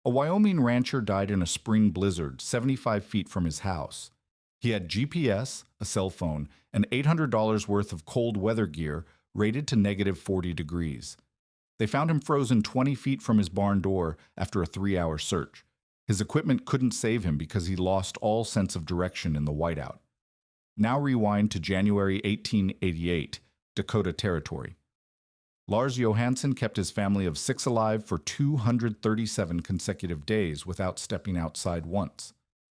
A Wyoming rancher died in a spring blizzard 75 feet from his house. He had GPS, a cell phone, and $800 worth of cold weather gear rated to negative 40 degrees. They found him frozen 20 feet from his barn door after a 3-hour search. His equipment couldn't save him because he lost all sense of direction in the whiteout. Now rewind to January 1888, Dakota Territory. Lars Johansen kept his family of 6 alive for 237 consecutive days without stepping outside once.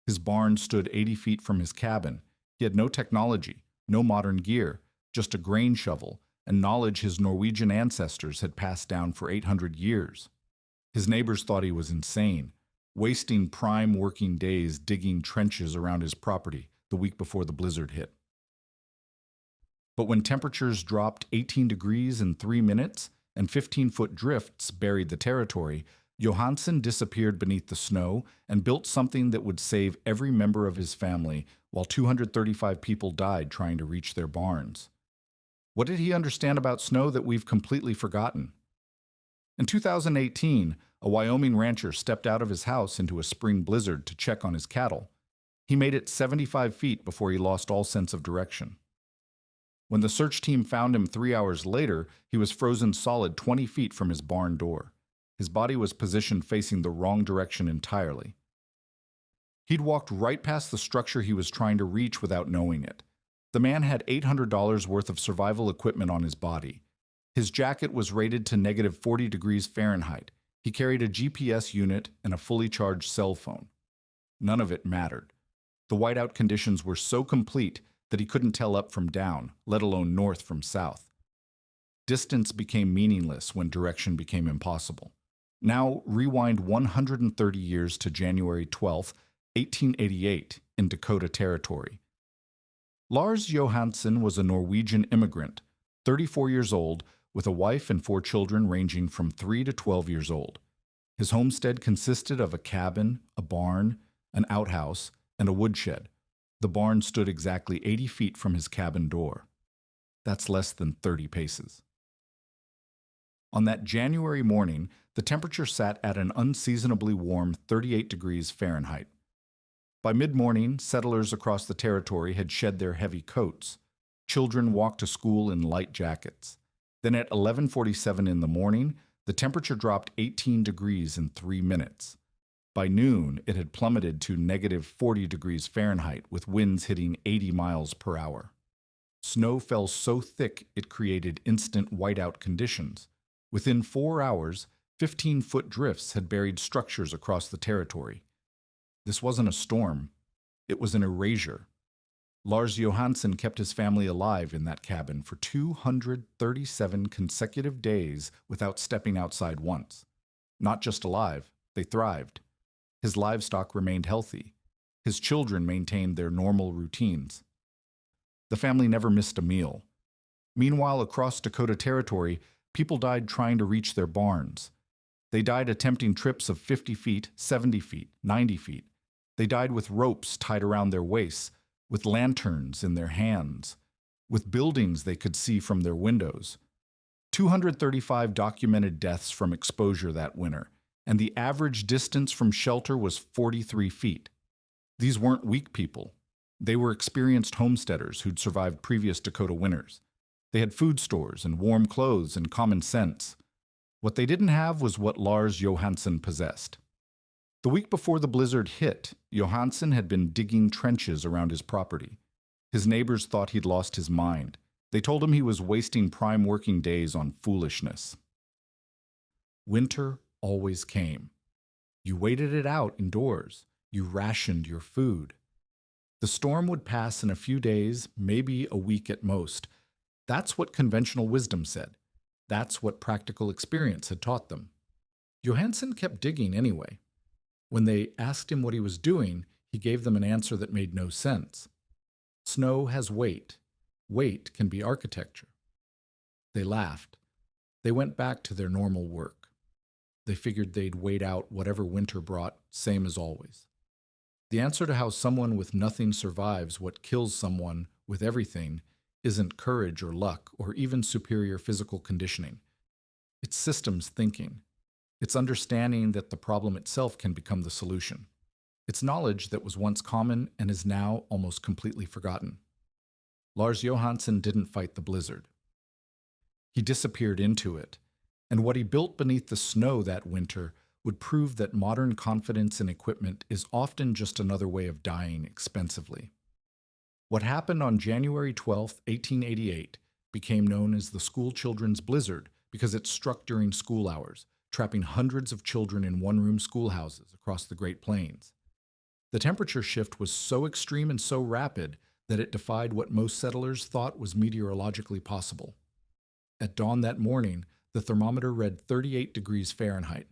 His barn stood 80 feet from his cabin. He had no technology, no modern gear, just a grain shovel, and knowledge his Norwegian ancestors had passed down for 800 years. His neighbors thought he was insane, wasting prime working days digging trenches around his property the week before the blizzard hit. But when temperatures dropped 18 degrees in 3 minutes and 15-foot drifts buried the territory, Johansen disappeared beneath the snow and built something that would save every member of his family while 235 people died trying to reach their barns. What did he understand about snow that we've completely forgotten? In 2018, a Wyoming rancher stepped out of his house into a spring blizzard to check on his cattle. He made it 75 feet before he lost all sense of direction. When the search team found him 3 hours later, he was frozen solid 20 feet from his barn door. His body was positioned facing the wrong direction entirely. He'd walked right past the structure he was trying to reach without knowing it. The man had $800 worth of survival equipment on his body. His jacket was rated to negative 40 degrees Fahrenheit. He carried a GPS unit and a fully charged cell phone. None of it mattered. The whiteout conditions were so complete that he couldn't tell up from down, let alone north from south. Distance became meaningless when direction became impossible. Now rewind 130 years to January 12, 1888, in Dakota Territory. Lars Johansen was a Norwegian immigrant, 34 years old, with a wife and 4 children ranging from 3 to 12 years old. His homestead consisted of a cabin, a barn, an outhouse, and a woodshed. The barn stood exactly 80 feet from his cabin door. That's less than 30 paces. On that January morning, the temperature sat at an unseasonably warm 38 degrees Fahrenheit. By mid-morning, settlers across the territory had shed their heavy coats. Children walked to school in light jackets. Then at 11:47 in the morning, the temperature dropped 18 degrees in 3 minutes. By noon, it had plummeted to negative 40 degrees Fahrenheit with winds hitting 80 miles per hour. Snow fell so thick it created instant whiteout conditions. Within 4 hours, 15-foot drifts had buried structures across the territory. This wasn't a storm. It was an erasure. Lars Johansen kept his family alive in that cabin for 237 consecutive days without stepping outside once. Not just alive, they thrived. His livestock remained healthy. His children maintained their normal routines. The family never missed a meal. Meanwhile, across Dakota Territory, people died trying to reach their barns. They died attempting trips of 50 feet, 70 feet, 90 feet. They died with ropes tied around their waists, with lanterns in their hands, with buildings they could see from their windows. 235 documented deaths from exposure that winter, and the average distance from shelter was 43 feet. These weren't weak people. They were experienced homesteaders who'd survived previous Dakota winters. They had food stores and warm clothes and common sense. What they didn't have was what Lars Johansen possessed. The week before the blizzard hit, Johansen had been digging trenches around his property. His neighbors thought he'd lost his mind. They told him he was wasting prime working days on foolishness. Winter always came. You waited it out indoors. You rationed your food. The storm would pass in a few days, maybe a week at most. That's what conventional wisdom said. That's what practical experience had taught them. Johansen kept digging anyway. When they asked him what he was doing, he gave them an answer that made no sense. Snow has weight. Weight can be architecture. They laughed. They went back to their normal work. They figured they'd wait out whatever winter brought, same as always. The answer to how someone with nothing survives what kills someone with everything isn't courage or luck or even superior physical conditioning. It's systems thinking. It's understanding that the problem itself can become the solution. It's knowledge that was once common and is now almost completely forgotten. Lars Johansen didn't fight the blizzard. He disappeared into it, and what he built beneath the snow that winter would prove that modern confidence in equipment is often just another way of dying expensively. What happened on January 12, 1888, became known as the Schoolchildren's blizzard because it struck during school hours, trapping hundreds of children in one-room schoolhouses across the Great Plains. The temperature shift was so extreme and so rapid that it defied what most settlers thought was meteorologically possible. At dawn that morning, the thermometer read 38 degrees Fahrenheit.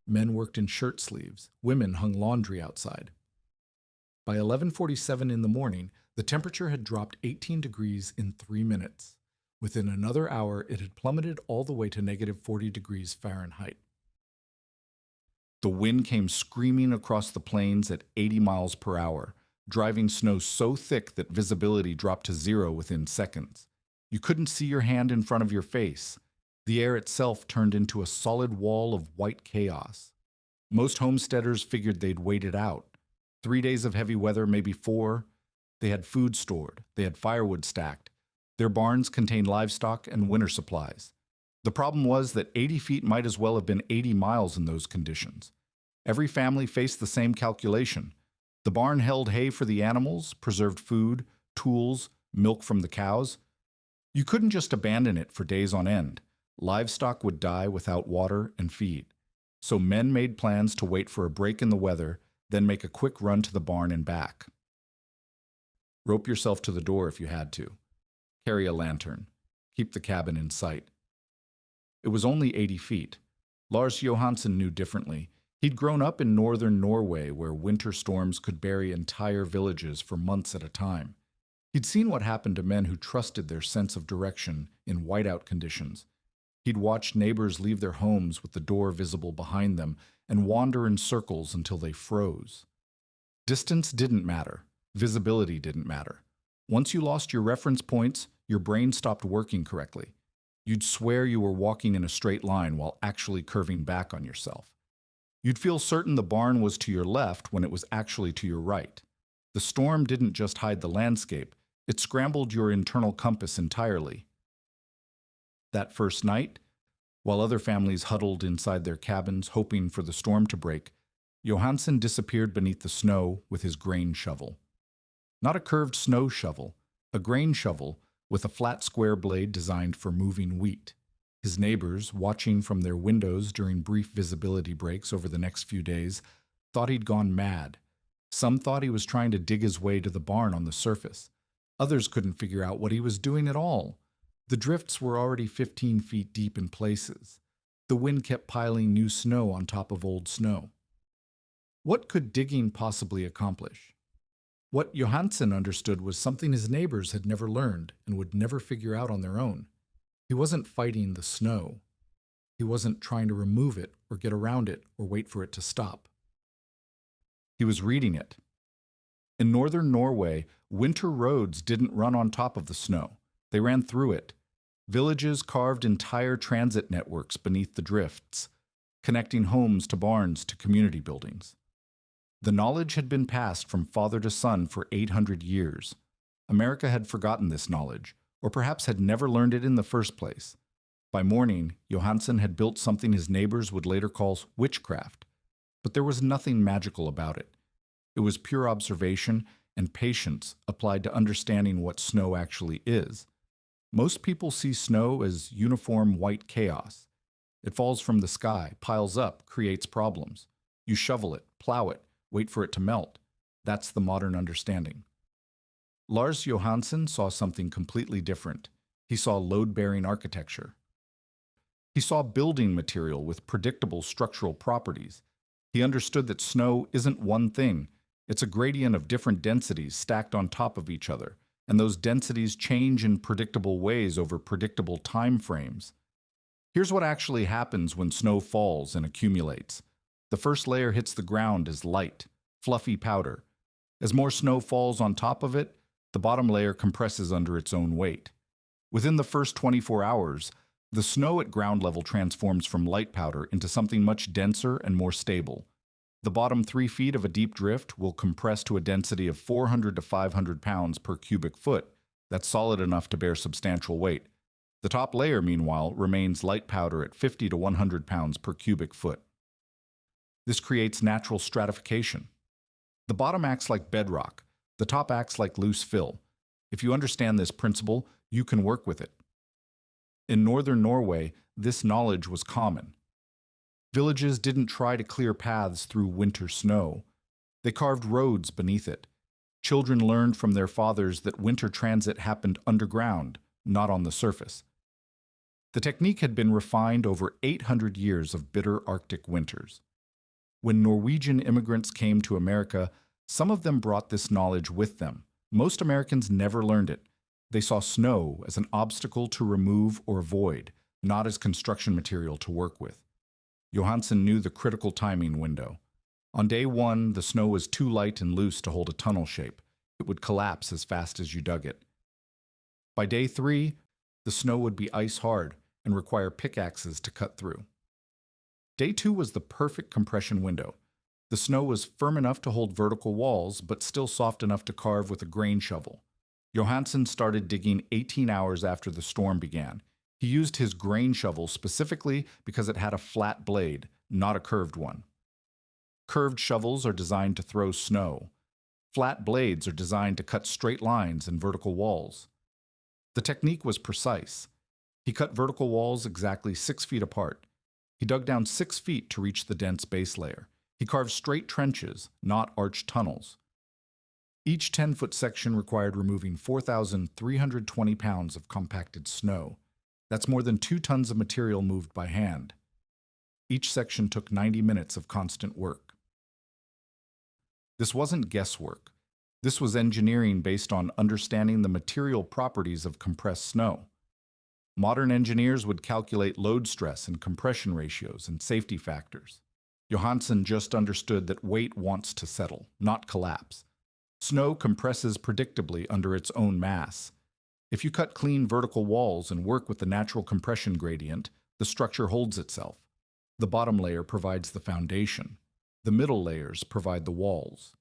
Men worked in shirt sleeves. Women hung laundry outside. By 11:47 in the morning, the temperature had dropped 18 degrees in 3 minutes. Within another hour, it had plummeted all the way to negative 40 degrees Fahrenheit. The wind came screaming across the plains at 80 miles per hour, driving snow so thick that visibility dropped to zero within seconds. You couldn't see your hand in front of your face. The air itself turned into a solid wall of white chaos. Most homesteaders figured they'd wait it out. 3 days of heavy weather, maybe 4. They had food stored. They had firewood stacked. Their barns contained livestock and winter supplies. The problem was that 80 feet might as well have been 80 miles in those conditions. Every family faced the same calculation. The barn held hay for the animals, preserved food, tools, milk from the cows. You couldn't just abandon it for days on end. Livestock would die without water and feed. So men made plans to wait for a break in the weather, then make a quick run to the barn and back. Rope yourself to the door if you had to. Carry a lantern. Keep the cabin in sight. It was only 80 feet. Lars Johansen knew differently. He'd grown up in northern Norway where winter storms could bury entire villages for months at a time. He'd seen what happened to men who trusted their sense of direction in whiteout conditions. He'd watched neighbors leave their homes with the door visible behind them and wander in circles until they froze. Distance didn't matter. Visibility didn't matter. Once you lost your reference points, your brain stopped working correctly. You'd swear you were walking in a straight line while actually curving back on yourself. You'd feel certain the barn was to your left when it was actually to your right. The storm didn't just hide the landscape, it scrambled your internal compass entirely. That first night, while other families huddled inside their cabins hoping for the storm to break, Johansen disappeared beneath the snow with his grain shovel. Not a curved snow shovel, a grain shovel with a flat square blade designed for moving wheat. His neighbors, watching from their windows during brief visibility breaks over the next few days, thought he'd gone mad. Some thought he was trying to dig his way to the barn on the surface. Others couldn't figure out what he was doing at all. The drifts were already 15 feet deep in places. The wind kept piling new snow on top of old snow. What could digging possibly accomplish? What Johansen understood was something his neighbors had never learned and would never figure out on their own. He wasn't fighting the snow. He wasn't trying to remove it or get around it or wait for it to stop. He was reading it. In northern Norway, winter roads didn't run on top of the snow. They ran through it. Villages carved entire transit networks beneath the drifts, connecting homes to barns to community buildings. The knowledge had been passed from father to son for 800 years. America had forgotten this knowledge, or perhaps had never learned it in the first place. By morning, Johansen had built something his neighbors would later call witchcraft, but there was nothing magical about it. It was pure observation and patience applied to understanding what snow actually is. Most people see snow as uniform white chaos. It falls from the sky, piles up, creates problems. You shovel it, plow it, wait for it to melt. That's the modern understanding. Lars Johansen saw something completely different. He saw load-bearing architecture. He saw building material with predictable structural properties. He understood that snow isn't one thing. It's a gradient of different densities stacked on top of each other, and those densities change in predictable ways over predictable time frames. Here's what actually happens when snow falls and accumulates. The first layer hits the ground as light, fluffy powder. As more snow falls on top of it, the bottom layer compresses under its own weight. Within the first 24 hours, The snow at ground level transforms from light powder into something much denser and more stable. The bottom 3 feet of a deep drift will compress to a density of 400 to 500 pounds per cubic foot. That's solid enough to bear substantial weight. The top layer, meanwhile, remains light powder at 50 to 100 pounds per cubic foot. This creates natural stratification. The bottom acts like bedrock. The top acts like loose fill. If you understand this principle, you can work with it. In northern Norway, this knowledge was common. Villages didn't try to clear paths through winter snow. They carved roads beneath it. Children learned from their fathers that winter transit happened underground, not on the surface. The technique had been refined over 800 years of bitter Arctic winters. When Norwegian immigrants came to America, some of them brought this knowledge with them. Most Americans never learned it. They saw snow as an obstacle to remove or avoid, not as construction material to work with. Johansen knew the critical timing window. On day 1, the snow was too light and loose to hold a tunnel shape. It would collapse as fast as you dug it. By day 3, the snow would be ice hard and require pickaxes to cut through. Day 2 was the perfect compression window. The snow was firm enough to hold vertical walls, but still soft enough to carve with a grain shovel. Johansen started digging 18 hours after the storm began. He used his grain shovel specifically because it had a flat blade, not a curved one. Curved shovels are designed to throw snow. Flat blades are designed to cut straight lines and vertical walls. The technique was precise. He cut vertical walls exactly 6 feet apart. He dug down 6 feet to reach the dense base layer. He carved straight trenches, not arched tunnels. Each 10-foot section required removing 4,320 pounds of compacted snow. That's more than 2 tons of material moved by hand. Each section took 90 minutes of constant work. This wasn't guesswork. This was engineering based on understanding the material properties of compressed snow. Modern engineers would calculate load stress and compression ratios and safety factors. Johansen just understood that weight wants to settle, not collapse. Snow compresses predictably under its own mass. If you cut clean vertical walls and work with the natural compression gradient, the structure holds itself. The bottom layer provides the foundation. The middle layers provide the walls.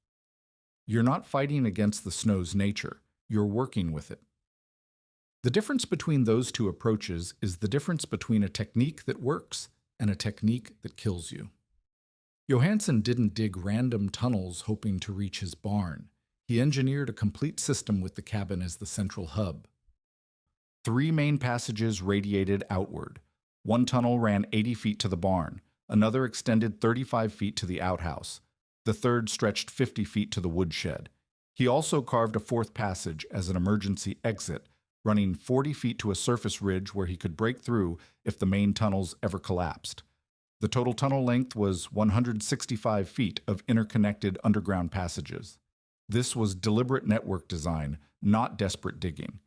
You're not fighting against the snow's nature. You're working with it. The difference between those two approaches is the difference between a technique that works and a technique that kills you. Johansen didn't dig random tunnels hoping to reach his barn. He engineered a complete system with the cabin as the central hub. 3 main passages radiated outward. One tunnel ran 80 feet to the barn. Another extended 35 feet to the outhouse. The third stretched 50 feet to the woodshed. He also carved a 4th passage as an emergency exit, running 40 feet to a surface ridge where he could break through if the main tunnels ever collapsed. The total tunnel length was 165 feet of interconnected underground passages. This was deliberate network design, not desperate digging.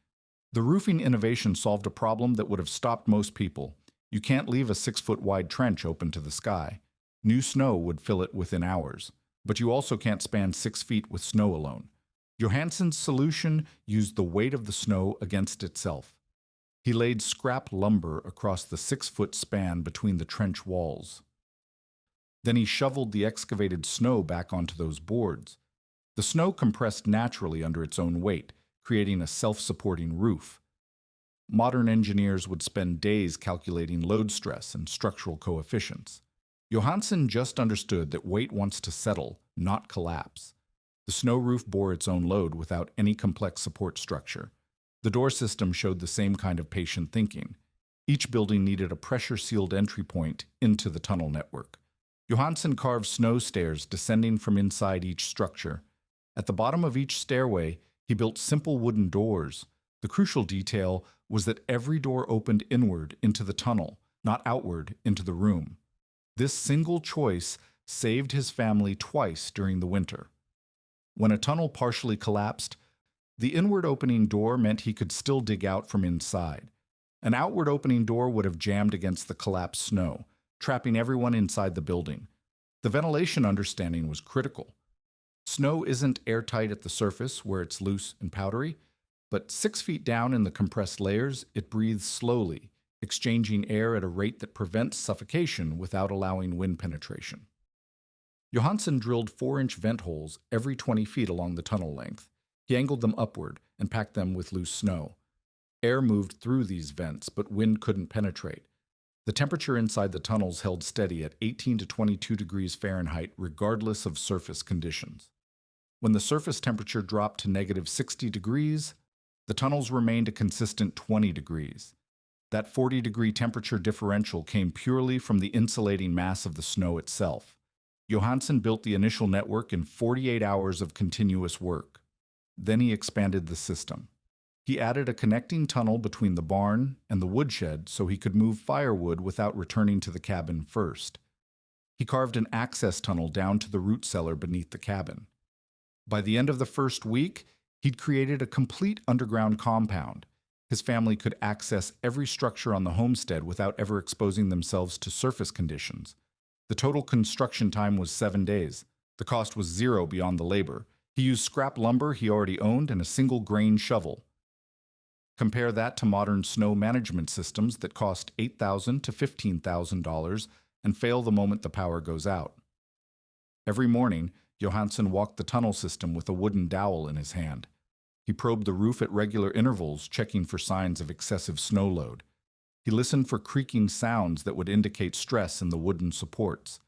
The roofing innovation solved a problem that would have stopped most people. You can't leave a 6-foot-wide trench open to the sky. New snow would fill it within hours. But you also can't span 6 feet with snow alone. Johansen's solution used the weight of the snow against itself. He laid scrap lumber across the 6-foot span between the trench walls. Then he shoveled the excavated snow back onto those boards. The snow compressed naturally under its own weight, creating a self-supporting roof. Modern engineers would spend days calculating load stress and structural coefficients. Johansen just understood that weight wants to settle, not collapse. The snow roof bore its own load without any complex support structure. The door system showed the same kind of patient thinking. Each building needed a pressure-sealed entry point into the tunnel network. Johansen carved snow stairs descending from inside each structure. At the bottom of each stairway, he built simple wooden doors. The crucial detail was that every door opened inward into the tunnel, not outward into the room. This single choice saved his family twice during the winter. When a tunnel partially collapsed, the inward opening door meant he could still dig out from inside. An outward opening door would have jammed against the collapsed snow, trapping everyone inside the building. The ventilation understanding was critical. Snow isn't airtight at the surface where it's loose and powdery, but 6 feet down in the compressed layers, it breathes slowly, exchanging air at a rate that prevents suffocation without allowing wind penetration. Johansen drilled 4-inch vent holes every 20 feet along the tunnel length. He angled them upward and packed them with loose snow. Air moved through these vents, but wind couldn't penetrate. The temperature inside the tunnels held steady at 18 to 22 degrees Fahrenheit regardless of surface conditions. When the surface temperature dropped to negative 60 degrees, the tunnels remained a consistent 20 degrees. That 40-degree temperature differential came purely from the insulating mass of the snow itself. Johansen built the initial network in 48 hours of continuous work. Then he expanded the system. He added a connecting tunnel between the barn and the woodshed so he could move firewood without returning to the cabin first. He carved an access tunnel down to the root cellar beneath the cabin. By the end of the first week, he'd created a complete underground compound. His family could access every structure on the homestead without ever exposing themselves to surface conditions. The total construction time was 7 days. The cost was zero beyond the labor. He used scrap lumber he already owned and a single grain shovel. Compare that to modern snow management systems that cost $8,000 to $15,000 and fail the moment the power goes out. Every morning, Johansen walked the tunnel system with a wooden dowel in his hand. He probed the roof at regular intervals, checking for signs of excessive snow load. He listened for creaking sounds that would indicate stress in the wooden supports.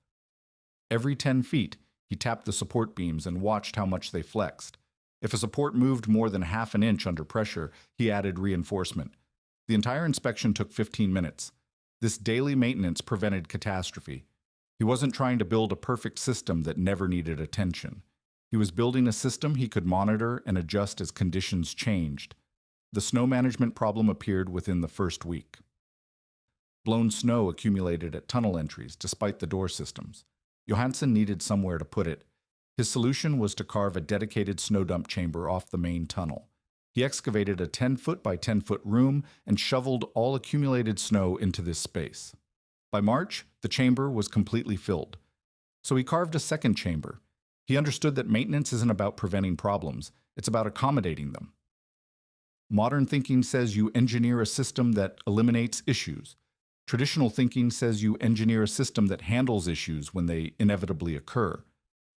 Every 10 feet, he tapped the support beams and watched how much they flexed. If a support moved more than half an inch under pressure, he added reinforcement. The entire inspection took 15 minutes. This daily maintenance prevented catastrophe. He wasn't trying to build a perfect system that never needed attention. He was building a system he could monitor and adjust as conditions changed. The snow management problem appeared within the first week. Blown snow accumulated at tunnel entries despite the door systems. Johansen needed somewhere to put it. His solution was to carve a dedicated snow dump chamber off the main tunnel. He excavated a 10-foot by 10-foot room and shoveled all accumulated snow into this space. By March, the chamber was completely filled. So he carved a second chamber. He understood that maintenance isn't about preventing problems, it's about accommodating them. Modern thinking says you engineer a system that eliminates issues. Traditional thinking says you engineer a system that handles issues when they inevitably occur.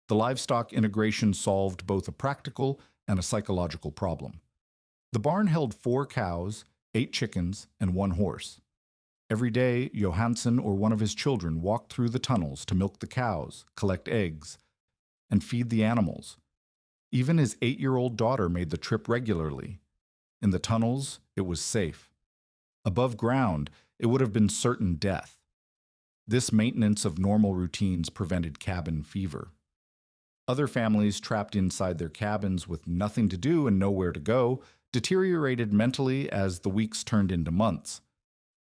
The livestock integration solved both a practical and a psychological problem. The barn held 4 cows, 8 chickens, and 1 horse. Every day, Johansen or one of his children walked through the tunnels to milk the cows, collect eggs, and feed the animals. Even his 8-year-old daughter made the trip regularly. In the tunnels, it was safe. Above ground, it would have been certain death. This maintenance of normal routines prevented cabin fever. Other families trapped inside their cabins with nothing to do and nowhere to go deteriorated mentally as the weeks turned into months.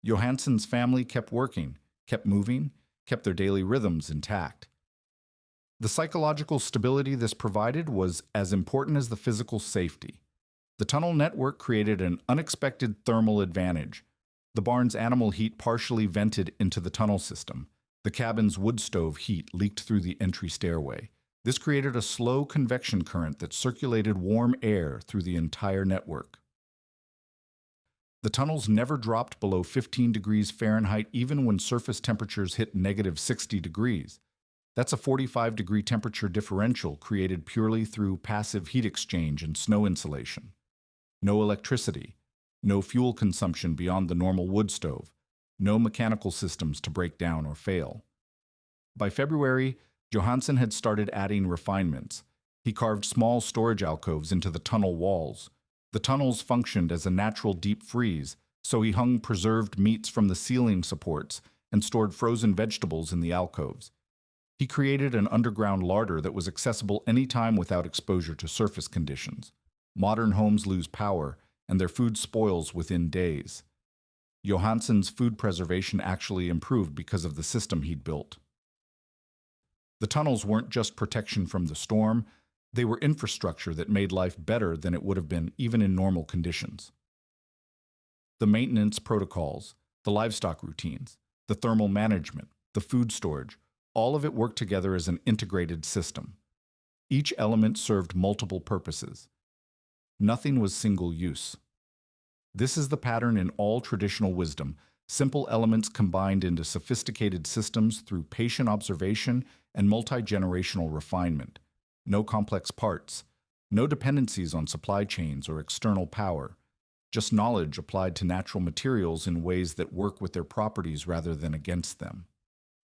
Johansen's family kept working, kept moving, kept their daily rhythms intact. The psychological stability this provided was as important as the physical safety. The tunnel network created an unexpected thermal advantage. The barn's animal heat partially vented into the tunnel system. The cabin's wood stove heat leaked through the entry stairway. This created a slow convection current that circulated warm air through the entire network. The tunnels never dropped below 15 degrees Fahrenheit even when surface temperatures hit negative 60 degrees. That's a 45-degree temperature differential created purely through passive heat exchange and snow insulation. No electricity, no fuel consumption beyond the normal wood stove, no mechanical systems to break down or fail. By February, Johansen had started adding refinements. He carved small storage alcoves into the tunnel walls. The tunnels functioned as a natural deep freeze, so he hung preserved meats from the ceiling supports and stored frozen vegetables in the alcoves. He created an underground larder that was accessible anytime without exposure to surface conditions. Modern homes lose power, and their food spoils within days. Johansen's food preservation actually improved because of the system he'd built. The tunnels weren't just protection from the storm, they were infrastructure that made life better than it would have been even in normal conditions. The maintenance protocols, the livestock routines, the thermal management, the food storage, all of it worked together as an integrated system. Each element served multiple purposes. Nothing was single use. This is the pattern in all traditional wisdom. simple elements combined into sophisticated systems through patient observation and multi-generational refinement. No complex parts, no dependencies on supply chains or external power, just knowledge applied to natural materials in ways that work with their properties rather than against them.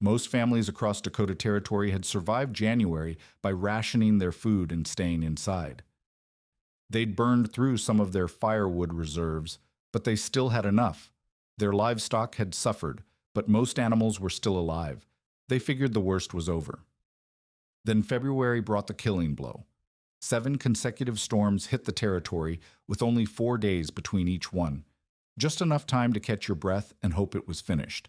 Most families across Dakota Territory had survived January by rationing their food and staying inside. They'd burned through some of their firewood reserves, but they still had enough. Their livestock had suffered, but most animals were still alive. They figured the worst was over. Then February brought the killing blow. 7 consecutive storms hit the territory with only 4 days between each one. Just enough time to catch your breath and hope it was finished.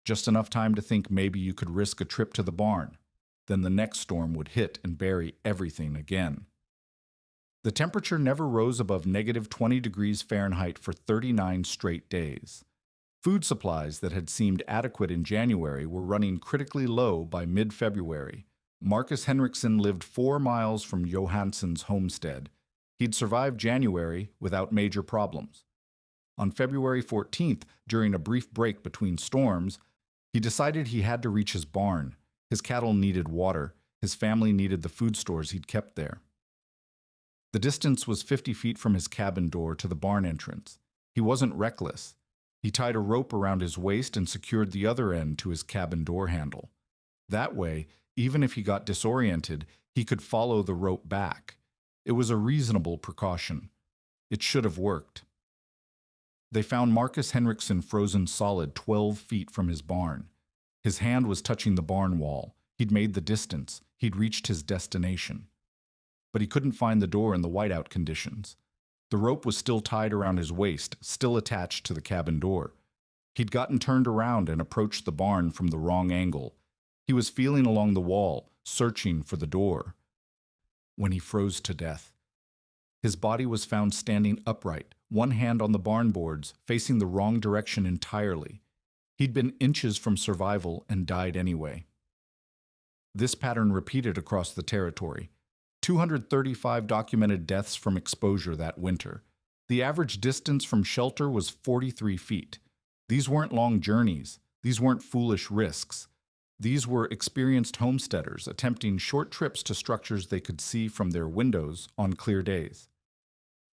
Just enough time to think maybe you could risk a trip to the barn. Then the next storm would hit and bury everything again. The temperature never rose above -20 degrees Fahrenheit for 39 straight days. Food supplies that had seemed adequate in January were running critically low by mid-February. Marcus Henriksen lived 4 miles from Johansen's homestead. He'd survived January without major problems. On February 14th, during a brief break between storms, he decided he had to reach his barn. His cattle needed water. His family needed the food stores he'd kept there. The distance was 50 feet from his cabin door to the barn entrance. He wasn't reckless. He tied a rope around his waist and secured the other end to his cabin door handle. That way, even if he got disoriented, he could follow the rope back. It was a reasonable precaution. It should have worked. They found Marcus Henriksen frozen solid 12 feet from his barn. His hand was touching the barn wall. He'd made the distance. He'd reached his destination. But he couldn't find the door in the whiteout conditions. The rope was still tied around his waist, still attached to the cabin door. He'd gotten turned around and approached the barn from the wrong angle. He was feeling along the wall, searching for the door, when he froze to death. His body was found standing upright, one hand on the barn boards, facing the wrong direction entirely. He'd been inches from survival and died anyway. This pattern repeated across the territory. 235 documented deaths from exposure that winter. The average distance from shelter was 43 feet. These weren't long journeys. These weren't foolish risks. These were experienced homesteaders attempting short trips to structures they could see from their windows on clear days.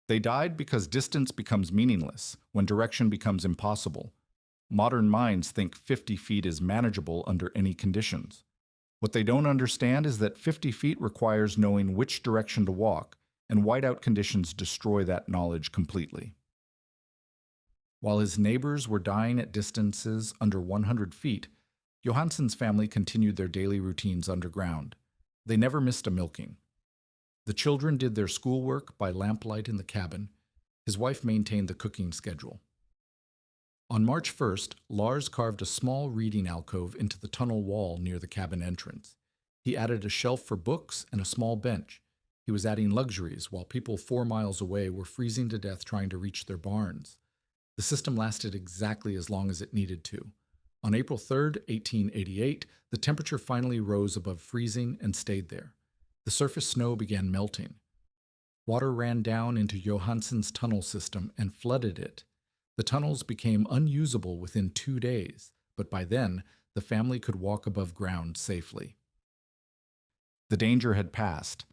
They died because distance becomes meaningless when direction becomes impossible. Modern minds think 50 feet is manageable under any conditions. What they don't understand is that 50 feet requires knowing which direction to walk, and whiteout conditions destroy that knowledge completely. While his neighbors were dying at distances under 100 feet, Johansen's family continued their daily routines underground. They never missed a milking. The children did their schoolwork by lamplight in the cabin. His wife maintained the cooking schedule. On March 1st, Lars carved a small reading alcove into the tunnel wall near the cabin entrance. He added a shelf for books and a small bench. He was adding luxuries while people 4 miles away were freezing to death trying to reach their barns. The system lasted exactly as long as it needed to. On April 3rd, 1888, the temperature finally rose above freezing and stayed there. The surface snow began melting. Water ran down into Johansen's tunnel system and flooded it. The tunnels became unusable within 2 days, but by then, the family could walk above ground safely. The danger had passed.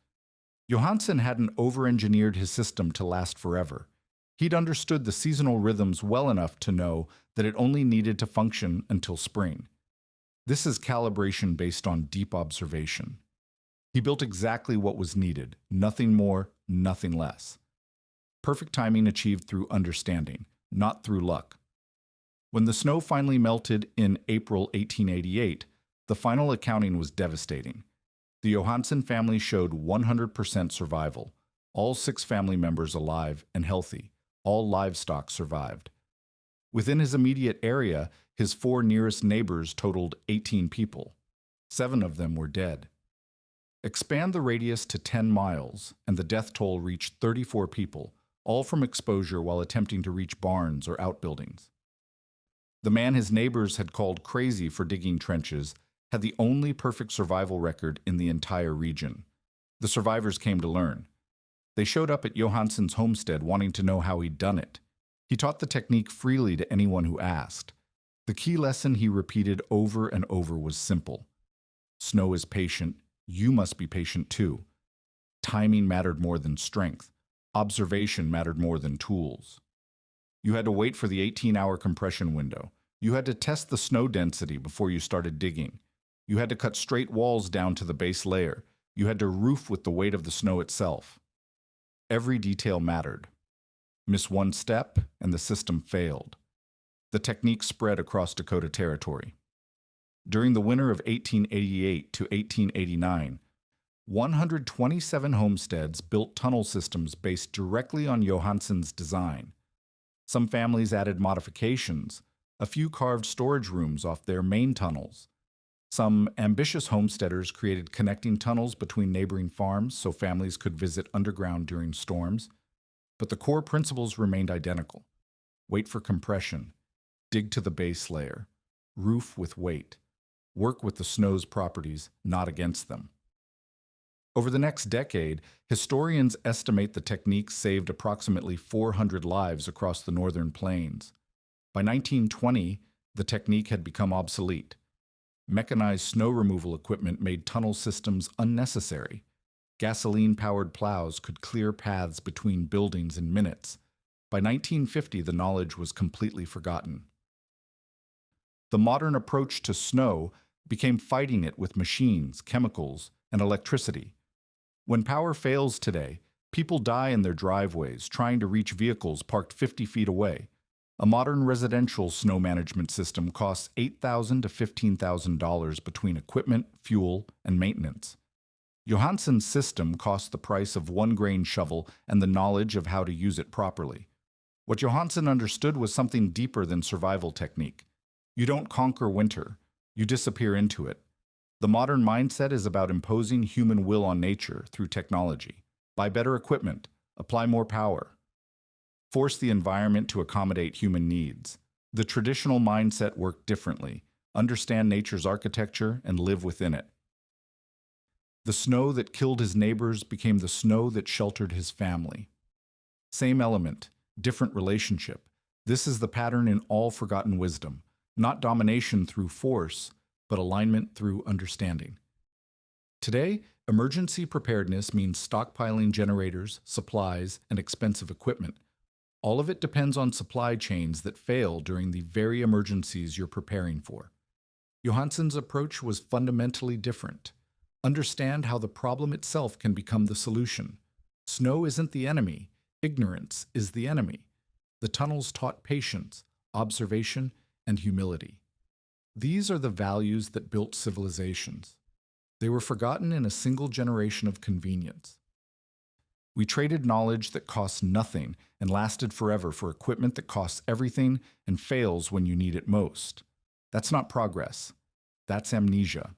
Johansen hadn't over-engineered his system to last forever. He'd understood the seasonal rhythms well enough to know that it only needed to function until spring. This is calibration based on deep observation. He built exactly what was needed, nothing more, nothing less. Perfect timing achieved through understanding, not through luck. When the snow finally melted in April 1888, the final accounting was devastating. The Johansen family showed 100% survival, all 6 family members alive and healthy, all livestock survived. Within his immediate area, his 4 nearest neighbors totaled 18 people. 7 of them were dead. Expand the radius to 10 miles, and the death toll reached 34 people, all from exposure while attempting to reach barns or outbuildings. The man his neighbors had called crazy for digging trenches had the only perfect survival record in the entire region. The survivors came to learn. They showed up at Johansen's homestead wanting to know how he'd done it. He taught the technique freely to anyone who asked. The key lesson he repeated over and over was simple. Snow is patient. You must be patient too. Timing mattered more than strength. Observation mattered more than tools. You had to wait for the 18-hour compression window. You had to test the snow density before you started digging. You had to cut straight walls down to the base layer. You had to roof with the weight of the snow itself. Every detail mattered. Miss one step, and the system failed. The technique spread across Dakota Territory. During the winter of 1888 to 1889, 127 homesteads built tunnel systems based directly on Johansen's design. Some families added modifications. A few carved storage rooms off their main tunnels. Some ambitious homesteaders created connecting tunnels between neighboring farms so families could visit underground during storms. But the core principles remained identical. Wait for compression. Dig to the base layer. Roof with weight. Work with the snow's properties, not against them. Over the next decade, historians estimate the technique saved approximately 400 lives across the northern plains. By 1920, the technique had become obsolete. Mechanized snow removal equipment made tunnel systems unnecessary. Gasoline-powered plows could clear paths between buildings in minutes. By 1950, the knowledge was completely forgotten. The modern approach to snow became fighting it with machines, chemicals, and electricity. When power fails today, people die in their driveways trying to reach vehicles parked 50 feet away. A modern residential snow management system costs $8,000 to $15,000 between equipment, fuel, and maintenance. Johansen's system cost the price of one grain shovel and the knowledge of how to use it properly. What Johansen understood was something deeper than survival technique. You don't conquer winter, you disappear into it. The modern mindset is about imposing human will on nature through technology. Buy better equipment, apply more power. Force the environment to accommodate human needs. The traditional mindset worked differently. Understand nature's architecture and live within it. The snow that killed his neighbors became the snow that sheltered his family. Same element, different relationship. This is the pattern in all forgotten wisdom. Not domination through force, but alignment through understanding. Today, emergency preparedness means stockpiling generators, supplies, and expensive equipment. All of it depends on supply chains that fail during the very emergencies you're preparing for. Johansen's approach was fundamentally different. Understand how the problem itself can become the solution. Snow isn't the enemy. Ignorance is the enemy. The tunnels taught patience, observation, and humility. These are the values that built civilizations. They were forgotten in a single generation of convenience. We traded knowledge that costs nothing and lasted forever for equipment that costs everything and fails when you need it most. That's not progress. That's amnesia.